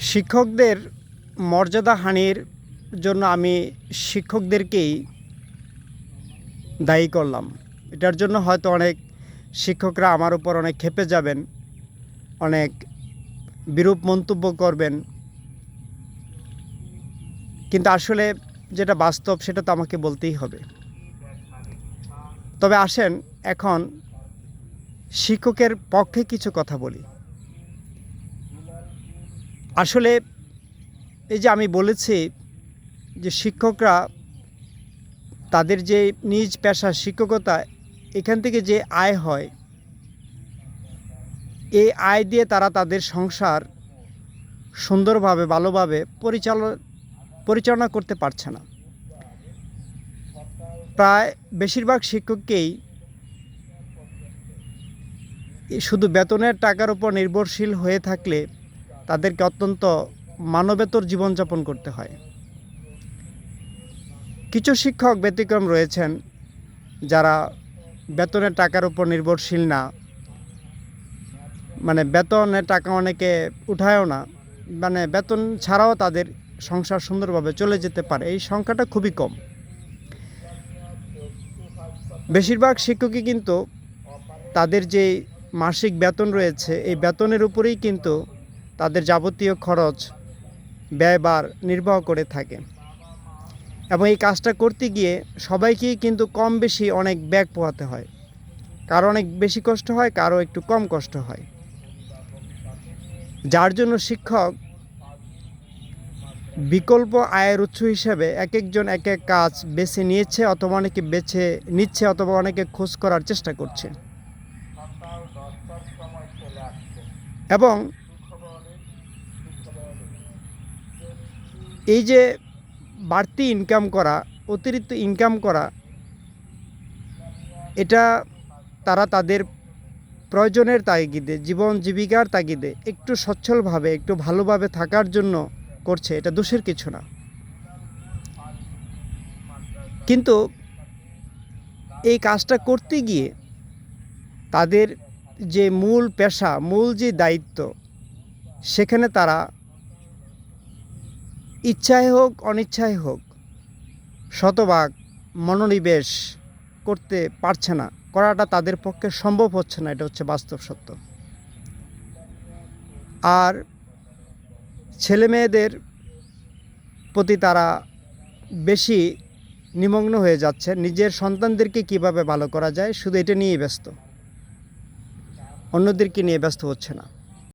শিক্ষকদের মর্যাদাহানির জন্য আমি শিক্ষকদেরকেই দায়ী করলাম। এটার জন্য হয়তো অনেক শিক্ষকরা আমার উপর অনেক ক্ষেপে যাবেন, অনেক বিরূপ মন্তব্য করবেন, কিন্তু আসলে যেটা বাস্তব সেটা তো আমাকে বলতেই হবে। তবে আসেন এখন শিক্ষকের পক্ষে কিছু কথা বলি। আসলে এই যে আমি বলেছি যে শিক্ষকরা তাদের যে নিজ পেশা শিক্ষকতা, এখান থেকে যে আয় হয়, এই আয় দিয়ে তারা তাদের সংসার সুন্দরভাবে ভালোভাবে পরিচালনা করতে পারছে না। প্রায় বেশিরভাগ শিক্ষককেই শুধু বেতনের টাকার উপর নির্ভরশীল হয়ে থাকলে তাদেরকে অত্যন্ত মানবেতর জীবনযাপন করতে হয়। কিছু শিক্ষক ব্যতিক্রম রয়েছেন যারা বেতনের টাকার উপর নির্ভরশীল না, মানে বেতনের টাকা অনেকে উঠায়ও না, মানে বেতন ছাড়াও তাদের সংসার সুন্দরভাবে চলে যেতে পারে। এই সংখ্যাটা খুবই কম। বেশিরভাগ শিক্ষকই কিন্তু তাদের যে মাসিক বেতন রয়েছে, এই বেতনের উপরেই কিন্তু তাদের যাবতীয় খরচ ব্যয়ভার নির্বাহ করে থাকে, এবং এই কাজটা করতে গিয়ে সবাইকেই কিন্তু কম বেশি অনেক ব্যাগ পোহাতে হয়। কারো অনেক বেশি কষ্ট হয়, কারো একটু কম কষ্ট হয়, যার জন্য শিক্ষক বিকল্প আয়ের উৎস হিসেবে এক একজন এক এক কাজ বেছে নিয়েছে, অথবা অনেকে বেছে নিচ্ছে, অথবা অনেকে খোঁজ করার চেষ্টা করছে। এবং এই যে বাড়তি ইনকাম করা, অতিরিক্ত ইনকাম করা, এটা তারা তাদের প্রয়োজনের তাগিদে, জীবন জীবিকার তাগিদে একটু সচ্ছলভাবে, একটু ভালোভাবে থাকার জন্য করছে। এটা দোষের কিছু না। কিন্তু এই কাজটা করতে গিয়ে তাদের যে মূল পেশা, মূল যে দায়িত্ব, সেখানে তারা ইচ্ছায় হোক অনিচ্ছায় হোক শতভাগ মনোনিবেশ করতে পারছে না, করাটা তাদের পক্ষে সম্ভব হচ্ছে না। এটা হচ্ছে বাস্তব সত্য। আর ছেলে মেয়েদের প্রতি তারা বেশি নিমগ্ন হয়ে যাচ্ছে, নিজের সন্তানদেরকে কিভাবে ভালো করা যায় শুধু এটা নিয়েই ব্যস্ত, অন্যদেরকে নিয়ে ব্যস্ত হচ্ছে না।